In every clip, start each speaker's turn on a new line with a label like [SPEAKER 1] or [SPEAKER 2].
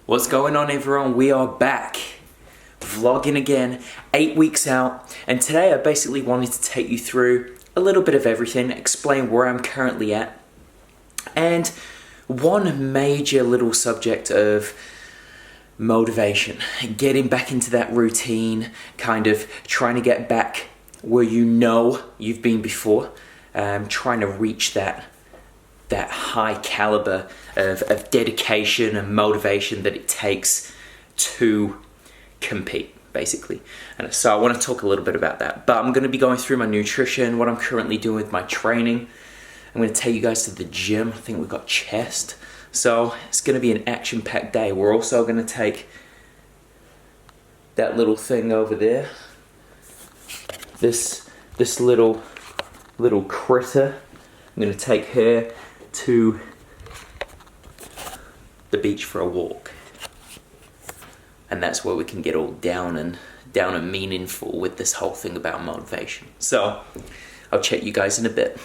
[SPEAKER 1] What's going on, everyone? We are back vlogging again, 8 weeks out, and today I basically wanted to take you through a little bit of everything, explain where I'm currently at, and one major little subject of motivation, getting back into that routine, kind of trying to get back where you know you've been before, trying to reach that high caliber of dedication and motivation that it takes to compete, basically. And so I want to talk a little bit about that. But I'm going to be going through my nutrition, what I'm currently doing with my training. I'm going to take you guys to the gym. I think we've got chest. So it's going to be an action-packed day. We're also going to take that little thing over there. This little critter. I'm going to take her to the beach for a walk, and that's where we can get all down and meaningful with this whole thing about motivation. So I'll check you guys in a bit.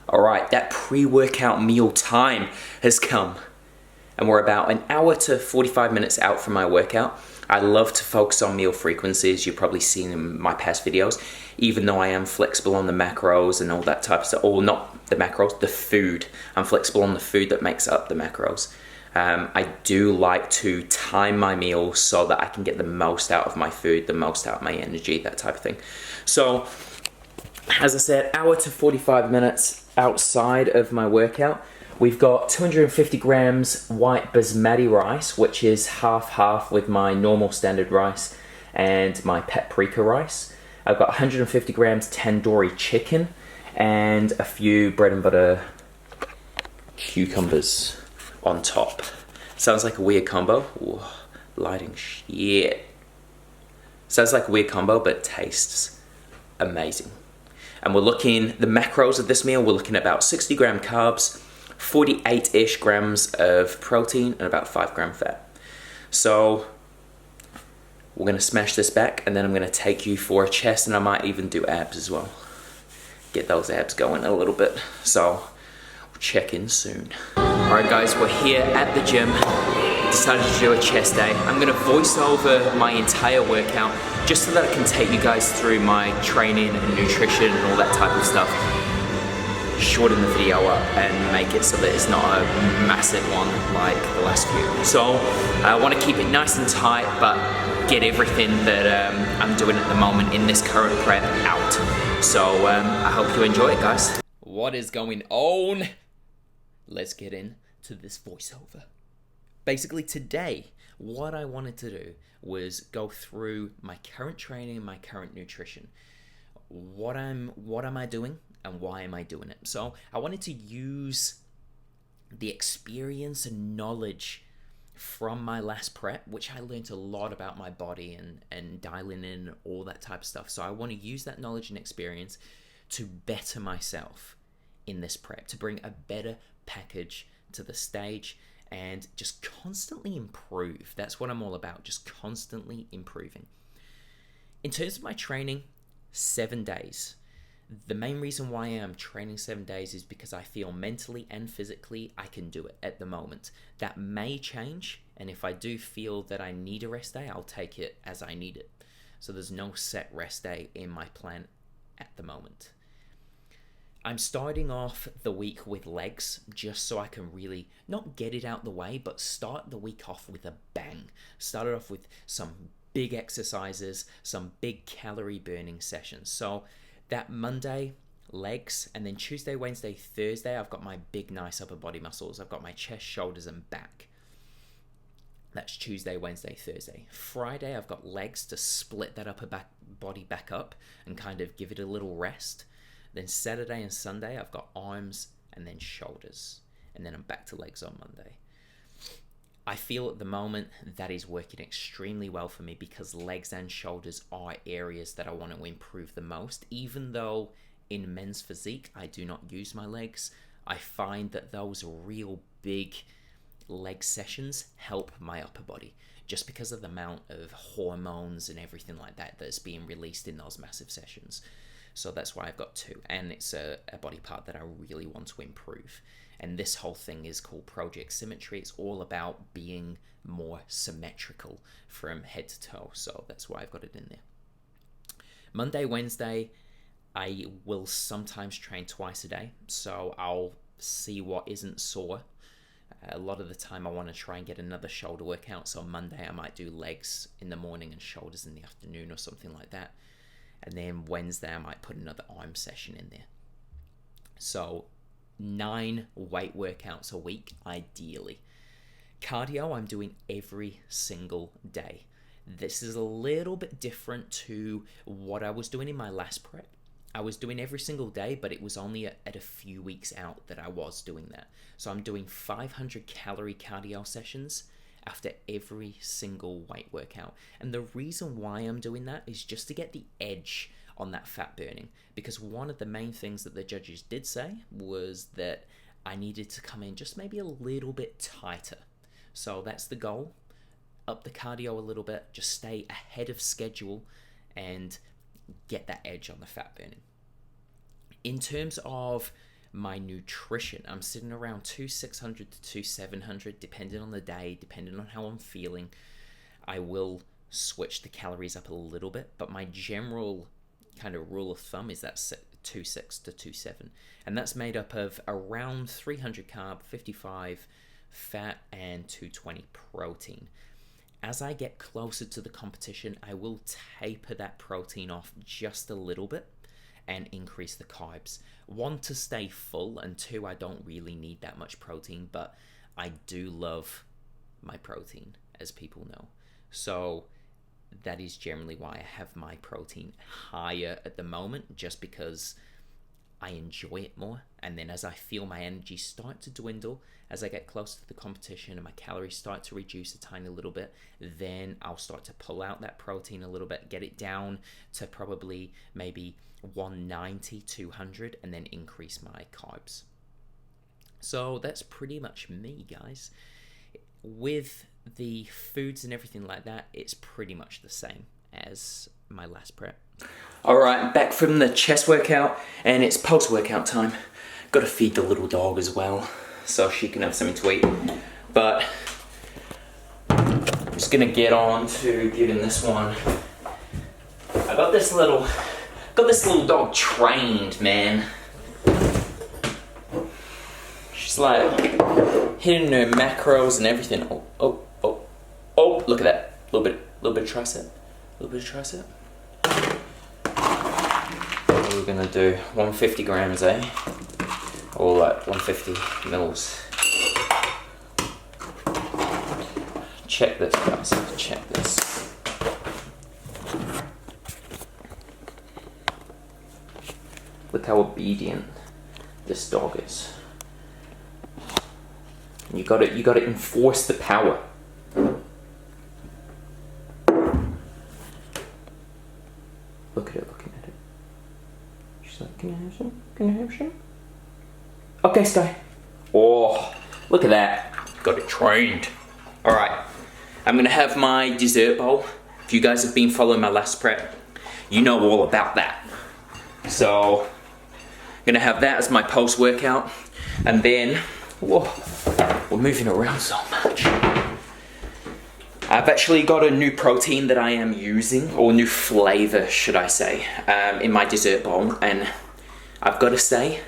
[SPEAKER 1] Alright, that pre-workout meal time has come, and we're about an hour to 45 minutes out from my workout. I love to focus on meal frequencies. You've probably seen in my past videos, even though I am flexible on the macros and all that type of stuff, or not the macros, the food. I'm flexible on the food that makes up the macros. I do like to time my meals so that I can get the most out of my food, the most out of my energy, that type of thing. So, as I said, hour to 45 minutes outside of my workout. We've got 250 grams white basmati rice, which is half-half with my normal standard rice and my paprika rice. I've got 150 grams tandoori chicken and a few bread and butter cucumbers on top. Sounds like a weird combo. Ooh, lighting shit. Sounds like a weird combo, but tastes amazing. And we're looking, the macros of this meal, we're looking at about 60 gram carbs, 48-ish grams of protein, and about 5 gram fat. So we're gonna smash this back, and then I'm gonna take you for a chest, and I might even do abs as well. Get those abs going a little bit. So we'll check in soon. All right, guys, we're here at the gym. Decided to do a chest day. I'm gonna voice over my entire workout just so that I can take you guys through my training and nutrition and all that type of stuff. Shorten the video up and make it so that it's not a massive one like the last few. So I want to keep it nice and tight, but get everything that I'm doing at the moment in this current prep out. So I hope you enjoy it, guys. What is going on? Let's get into this voiceover. Basically today, what I wanted to do was go through my current training and my current nutrition. What am I doing and why am I doing it? So I wanted to use the experience and knowledge from my last prep, which I learned a lot about my body and dialing in all that type of stuff. So I want to use that knowledge and experience to better myself in this prep, to bring a better package to the stage and just constantly improve. That's what I'm all about, just constantly improving. In terms of my training, 7 days. The main reason why I'm training 7 days is because I feel mentally and physically I can do it at the moment. That may change, and if I do feel that I need a rest day, I'll take it as I need it. So there's no set rest day in my plan at the moment. I'm starting off the week with legs just so I can really not get it out the way, but start the week off with a bang. Start it off with some big exercises, some big calorie burning sessions. So that Monday, legs, and then Tuesday, Wednesday, Thursday, I've got my big, nice upper body muscles. I've got my chest, shoulders, and back. That's Tuesday, Wednesday, Thursday. Friday, I've got legs to split that upper body back up and kind of give it a little rest. Then Saturday and Sunday, I've got arms and then shoulders. And then I'm back to legs on Monday. I feel at the moment that is working extremely well for me because legs and shoulders are areas that I want to improve the most. Even though in men's physique, I do not use my legs, I find that those real big leg sessions help my upper body. just because of the amount of hormones and everything like that that's being released in those massive sessions. So that's why I've got 2, and it's a body part that I really want to improve. And this whole thing is called Project Symmetry. It's all about being more symmetrical from head to toe. So that's why I've got it in there. Monday, Wednesday, I will sometimes train twice a day. So I'll see what isn't sore. A lot of the time I want to try and get another shoulder workout. So Monday I might do legs in the morning and shoulders in the afternoon or something like that. And then Wednesday I might put another arm session in there. So 9 weight workouts a week, ideally. Cardio I'm doing every single day. This is a little bit different to what I was doing in my last prep. I was doing every single day, but it was only at a few weeks out that I was doing that. So I'm doing 500 calorie cardio sessions after every single weight workout. And the reason why I'm doing that is just to get the edge on that fat burning, because one of the main things that the judges did say was that I needed to come in just maybe a little bit tighter. So that's the goal. Up the cardio a little bit, just stay ahead of schedule and get that edge on the fat burning. In terms of my nutrition, I'm sitting around 2,600 to 2,700 depending on the day, depending on how I'm feeling. I will switch the calories up a little bit, but my general kind of rule of thumb is that 2.6 to 2.7, and that's made up of around 300 carb, 55 fat, and 220 protein. As I get closer to the competition, I will taper that protein off just a little bit and increase the carbs. 1, to stay full, and 2, I don't really need that much protein, but I do love my protein, as people know. So that is generally why I have my protein higher at the moment, just because I enjoy it more. And then as I feel my energy start to dwindle, as I get closer to the competition and my calories start to reduce a tiny little bit, then I'll start to pull out that protein a little bit, get it down to probably maybe 190, 200, and then increase my carbs. So that's pretty much me, guys. With the foods and everything like that, it's pretty much the same as my last prep. Alright, back from the chest workout, and it's post-workout time. Got to feed the little dog as well, so she can have something to eat. But I'm just gonna get on to giving this one. I got this little dog trained, man. She's like hitting her macros and everything. Oh, look at that. Little bit of tricep. What are we gonna do? 150 grams, eh? Or like 150 mils. Check this, guys. Check this. Look how obedient this dog is. You gotta enforce the power. Looking at it. She's like, can I have some? Okay, Sky. Oh, look at that. Got it trained. Alright, I'm gonna have my dessert bowl. If you guys have been following my last prep, you know all about that. So, I'm gonna have that as my post-workout. And then, whoa, we're moving around so much. I've actually got a new protein that I am using, or new flavor, should I say, in my dessert bowl, and I've got to say,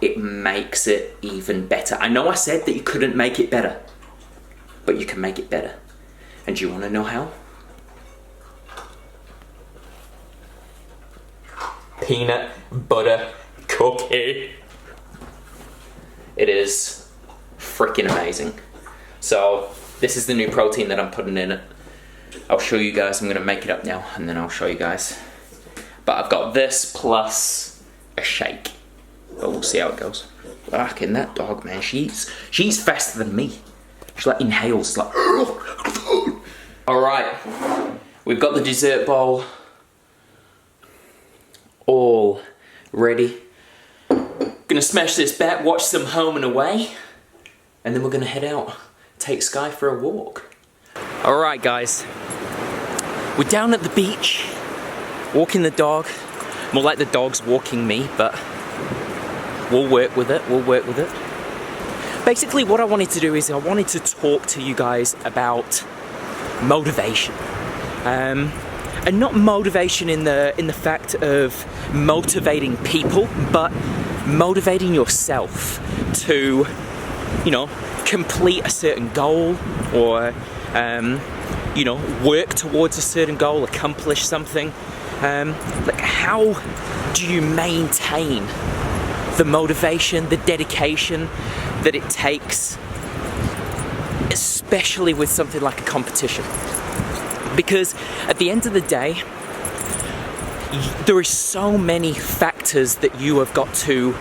[SPEAKER 1] it makes it even better. I know I said that you couldn't make it better, but you can make it better. And do you want to know how? Peanut butter cookie. It is freaking amazing. So, this is the new protein that I'm putting in it. I'll show you guys. I'm going to make it up now, and then I'll show you guys. But I've got this plus a shake. But we'll see how it goes. Fucking that dog, man. She's faster than me. She like inhales. Like. Alright. We've got the dessert bowl all ready. Gonna smash this back, watch some Home and Away, and then we're gonna head out. Take Sky for a walk. Alright guys, we're down at the beach, walking the dog. More like the dog's walking me, but we'll work with it, Basically what I wanted to do is I wanted to talk to you guys about motivation. And not motivation in the fact of motivating people, but motivating yourself to, you know, complete a certain goal or, you know, work towards a certain goal, accomplish something. Like, how do you maintain the motivation, the dedication that it takes, especially with something like a competition? Because at the end of the day, there are so many factors that you have got to...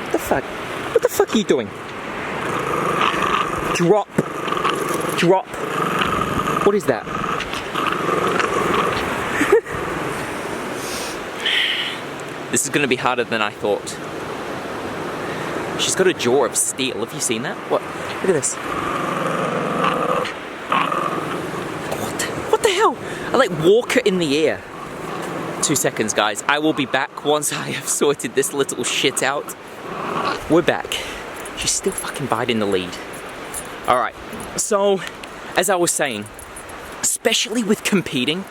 [SPEAKER 1] What the fuck? What the fuck are you doing? Drop. What is that? This is going to be harder than I thought. She's got a jaw of steel. Have you seen that? What? Look at this. What the hell? I like Walker in the air. 2 seconds, guys. I will be back once I have sorted this little shit out. We're back. She's still fucking biting the lead. Alright, so as I was saying, especially with competing,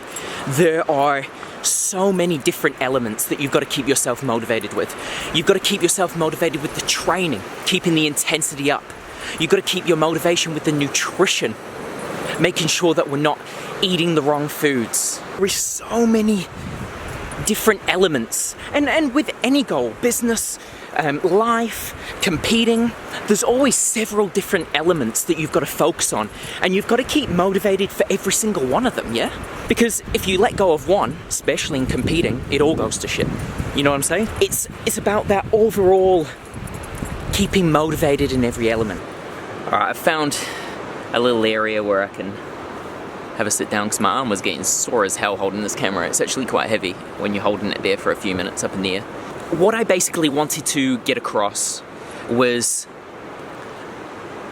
[SPEAKER 1] there are so many different elements that you've got to keep yourself motivated with. You've got to keep yourself motivated with the training, keeping the intensity up. You've got to keep your motivation with the nutrition, making sure that we're not eating the wrong foods. There are so many different elements, and with any goal, business, life, competing, there's always several different elements that you've got to focus on, and you've got to keep motivated for every single one of them, yeah? Because if you let go of one, especially in competing, it all goes to shit. You know what I'm saying? It's about that overall keeping motivated in every element. Alright, I've found a little area where I can have a sit down because my arm was getting sore as hell holding this camera. It's actually quite heavy when you're holding it there for a few minutes up in the air. What I basically wanted to get across was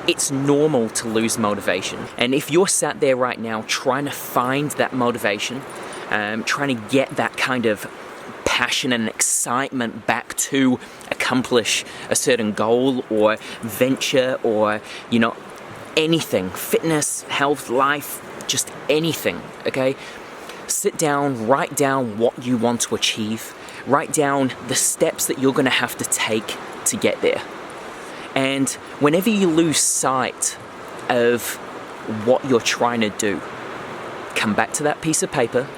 [SPEAKER 1] it's normal to lose motivation. And if you're sat there right now trying to find that motivation, trying to get that kind of passion and excitement back to accomplish a certain goal or venture or, you know, anything, fitness, health, life, just anything, okay? Sit down, write down what you want to achieve. Write down the steps that you're going to have to take to get there. And whenever you lose sight of what you're trying to do, come back to that piece of paper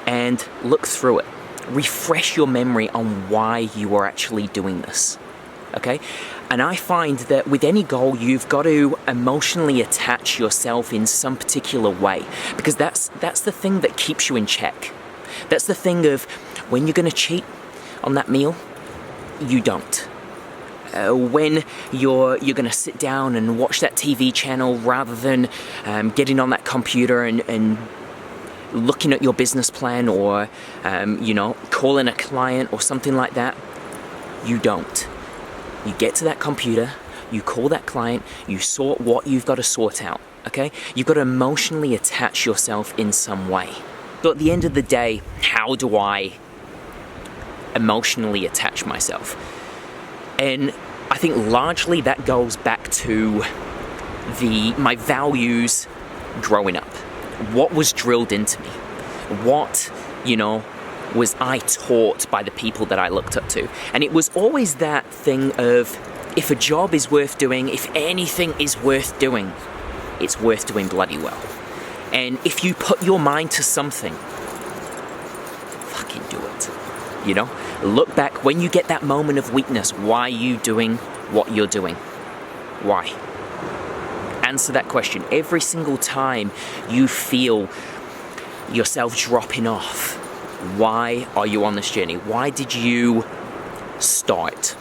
[SPEAKER 1] and look through it. Refresh your memory on why you are actually doing this. Okay? And I find that with any goal, you've got to emotionally attach yourself in some particular way, because that's the thing that keeps you in check. That's the thing of when you're going to cheat on that meal, you don't. When you're going to sit down and watch that TV channel rather than getting on that computer and looking at your business plan or, you know, calling a client or something like that, you don't. You get to that computer, you call that client, you sort what you've got to sort out, okay? You've got to emotionally attach yourself in some way. So at the end of the day, how do I emotionally attach myself? And I think largely that goes back to my values growing up. What was drilled into me? What, you know, was I taught by the people that I looked up to? And it was always that thing of, if a job is worth doing, if anything is worth doing, it's worth doing bloody well. And if you put your mind to something, fucking do it. You know? Look back when you get that moment of weakness. Why are you doing what you're doing? Why? Answer that question. Every single time you feel yourself dropping off, why are you on this journey? Why did you start?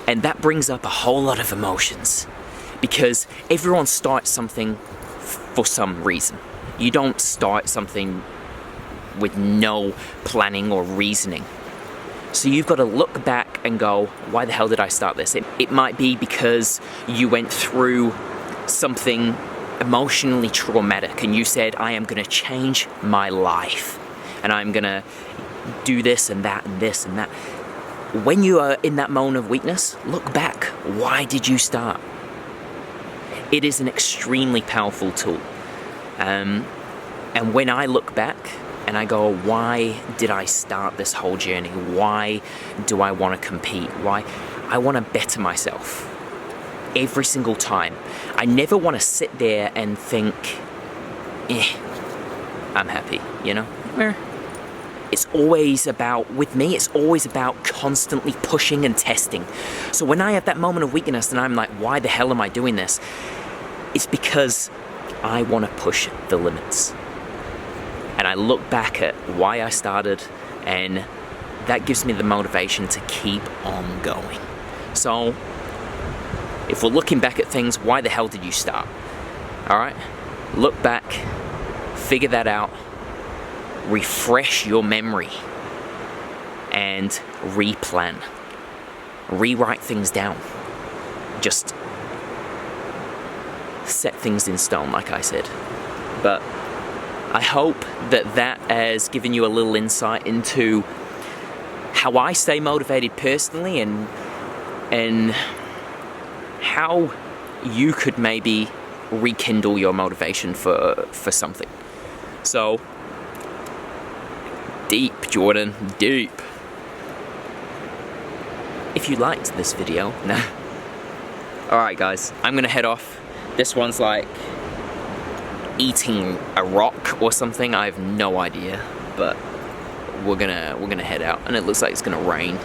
[SPEAKER 1] And that brings up a whole lot of emotions, because everyone starts something for some reason. You don't start something with no planning or reasoning. So you've got to look back and go, why the hell did I start this? It might be because you went through something emotionally traumatic and you said, I am going to change my life and I'm going to do this and that and this and that. When you are in that moment of weakness, look back. Why did you start? It is an extremely powerful tool. And when I look back and I go, why did I start this whole journey? Why do I want to compete? Why? I want to better myself every single time. I never want to sit there and think, I'm happy, you know? It's always about, with me, it's always about constantly pushing and testing. So when I have that moment of weakness and I'm like, why the hell am I doing this? It's because I want to push the limits. And I look back at why I started, and that gives me the motivation to keep on going. So if we're looking back at things, why the hell did you start? All right, look back, figure that out, refresh your memory, and replan. Rewrite things down. Just set things in stone, like I said. But I hope that that has given you a little insight into how I stay motivated personally, and how you could maybe rekindle your motivation for something. So, deep, Jordan, deep. If you liked this video, alright guys, I'm gonna head off. This one's like eating a rock or something, I have no idea, but we're gonna head out, and it looks like it's gonna rain.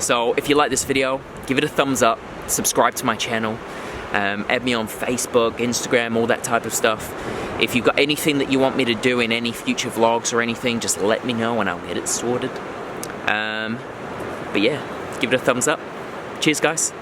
[SPEAKER 1] So if you like this video, give it a thumbs up, subscribe to my channel, add me on Facebook, Instagram, all that type of stuff. If you've got anything that you want me to do in any future vlogs or anything, just let me know and I'll get it sorted. But yeah, give it a thumbs up. Cheers guys.